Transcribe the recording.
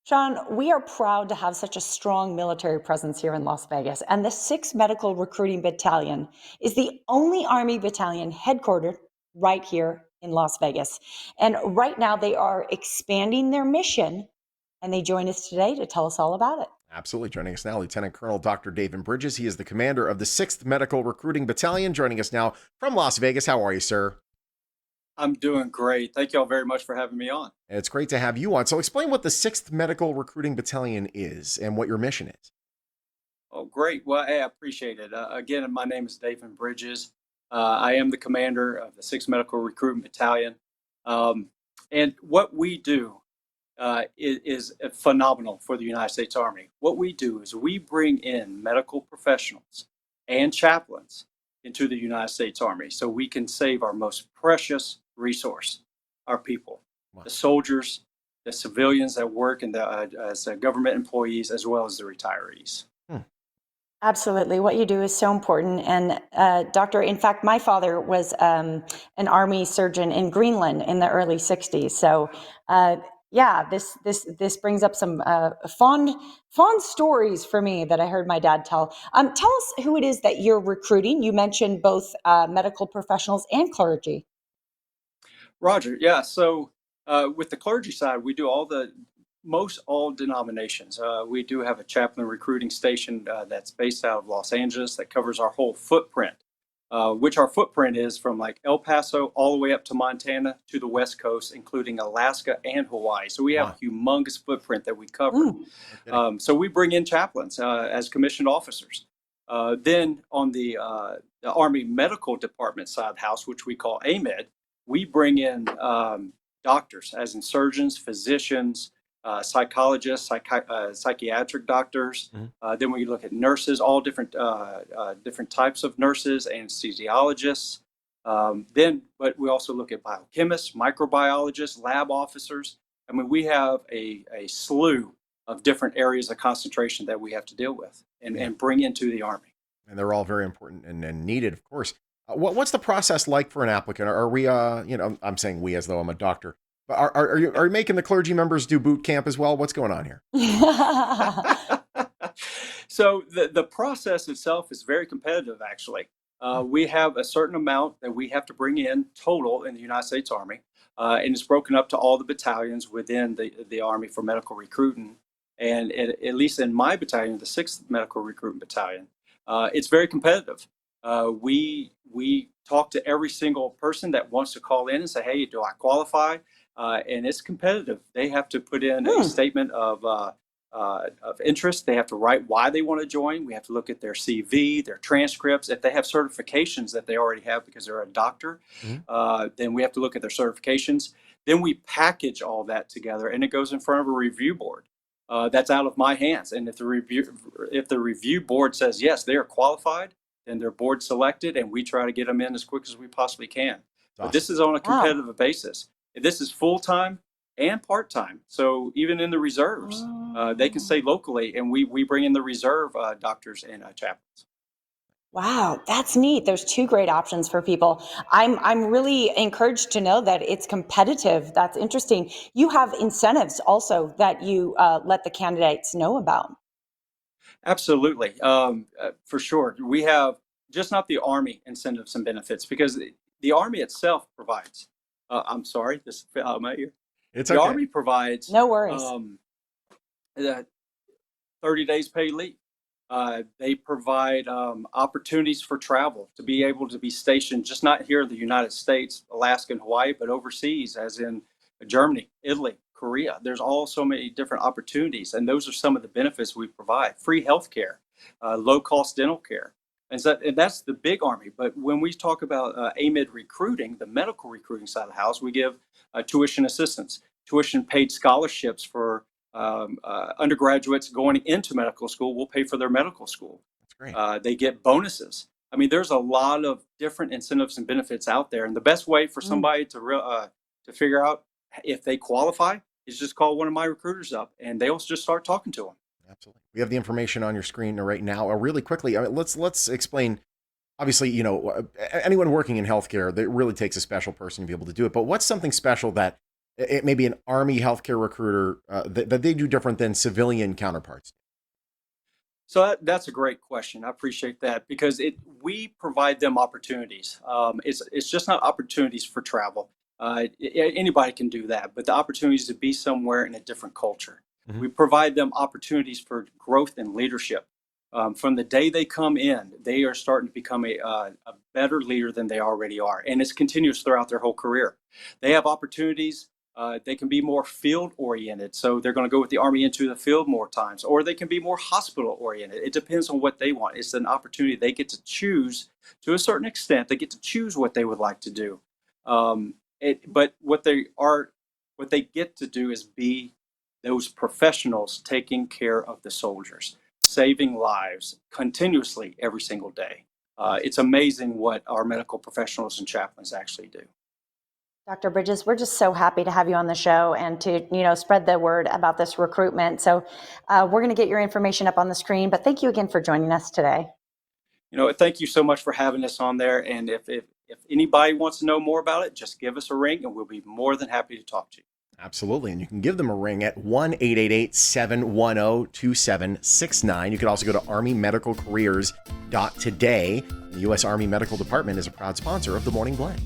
Sean, we are proud to have such a strong military presence here in Las Vegas, and the 6th Medical Recruiting Battalion is the only Army battalion headquartered right here in Las Vegas. And right now, they are expanding their mission, and they join us today to tell us all about it. Absolutely. Joining us now, Lieutenant Colonel Dr. David Bridges. He is the commander of the 6th Medical Recruiting Battalion. Joining us now from Las Vegas. How are you, sir? I'm doing great. Thank you all very much for having me on. It's great to have you on. So, explain what the 6th Medical Recruiting Battalion is and what your mission is. Oh, great. Well, hey, I appreciate it. Again, my name is David Bridges. I am the commander of the 6th Medical Recruitment Battalion. Um, and what we do is phenomenal for the United States Army. What we do is we bring in medical professionals and chaplains into the United States Army so we can save our most precious resource, our people, Wow. the soldiers, the civilians that work in as government employees, as well as the retirees. Hmm. Absolutely. What you do is so important. And, Doctor, in fact, my father was an Army surgeon in Greenland in the early 60s. So, yeah, this brings up some fond stories for me that I heard my dad tell. Tell us who it is that you're recruiting. You mentioned both medical professionals and clergy. Roger. Yeah. So with the clergy side, we do most all denominations. We do have a chaplain recruiting station that's based out of Los Angeles that covers our whole footprint, which our footprint is from like El Paso all the way up to Montana to the West Coast, including Alaska and Hawaii. So we have Wow. a humongous footprint that we cover. Mm. No kidding. So we bring in chaplains as commissioned officers. Then on the Army Medical Department side of the house, which we call AMED, we bring in doctors, as in surgeons, physicians, psychologists, psychiatric doctors. Mhm. Then we look at nurses, all different types of nurses, anesthesiologists. But we also look at biochemists, microbiologists, lab officers. I mean, we have a slew of different areas of concentration that we have to deal with Yeah. and bring into the Army. And they're all very important and needed, of course. What's the process like for an applicant? Are we, I'm saying we as though I'm a doctor, but are you making the clergy members do boot camp as well? What's going on here? So the process itself is very competitive, actually. We have a certain amount that we have to bring in total in the United States Army, and it's broken up to all the battalions within the Army for medical recruiting. And at least in my battalion, the 6th Medical Recruitment Battalion, it's very competitive. We talk to every single person that wants to call in and say, "Hey, do I qualify?" And it's competitive. They have to put in a statement of interest. They have to write why they want to join. We have to look at their CV, their transcripts. If they have certifications that they already have because they're a doctor, Mhm. then we have to look at their certifications. Then we package all that together, and it goes in front of a review board. That's out of my hands. And if the review board says yes, they are qualified, then they're board selected, and we try to get them in as quick as we possibly can. It's But awesome. this is on a Wow. competitive basis. This is full time and part time. So even in the reserves, they can stay Oh. locally, and we bring in the reserve doctors and chaplains. Wow, that's neat. There's two great options for people. I'm really encouraged to know that it's competitive. That's interesting. You have incentives also that you let the candidates know about. Absolutely, for sure. We have just not the Army incentives and benefits because the Army itself provides. I'm sorry, this out of my ear. It's The okay. Army provides No worries. um, uh, 30 days paid leave. They provide opportunities for travel to be able to be stationed just not here in the United States, Alaska, and Hawaii, but overseas, as in Germany, Italy, Korea. There's all so many different opportunities, and those are some of the benefits we provide: free healthcare, low cost dental care. And that's the big Army. But when we talk about AMID recruiting, the medical recruiting side of the house, we give tuition assistance, tuition paid scholarships for undergraduates going into medical school. Will pay for their medical school. That's great. They get bonuses. I mean, there's a lot of different incentives and benefits out there, and the best way for Mm. somebody to figure out if they qualify is just call one of my recruiters up, and they'll just start talking to them. Absolutely. We have the information on your screen right now. Really quickly, let's explain. Obviously, anyone working in healthcare, that really takes a special person to be able to do it. But what's something special that it may be an Army healthcare recruiter that they do different than civilian counterparts? So that's a great question. I appreciate that because we provide them opportunities. It's just not opportunities for travel. Anybody can do that, but the opportunities to be somewhere in a different culture. Hmm. We provide them opportunities for growth and leadership. From the day they come in, they are starting to become a better leader than they already are, and it's continuous throughout their whole career. They have opportunities. They can be more field oriented, so they're going to go with the Army into the field more times, or they can be more hospital oriented. It depends on what they want. It's an opportunity they get to choose to a certain extent. They get to choose what they would like to do. But what they get to do is be those professionals taking care of the soldiers, saving lives continuously every single day. It's amazing what our medical professionals and chaplains actually do. Dr. Bridges, we're just so happy to have you on the show and to, spread the word about this recruitment. So we're going to get your information up on the screen, but thank you again for joining us today. Thank you so much for having us on there. And if anybody wants to know more about it, just give us a ring and we'll be more than happy to talk to you. Absolutely. And you can give them a ring at 1-888-710-2769. You can also go to armymedicalcareers.today. The U.S. Army Medical Department is a proud sponsor of The Morning Blend.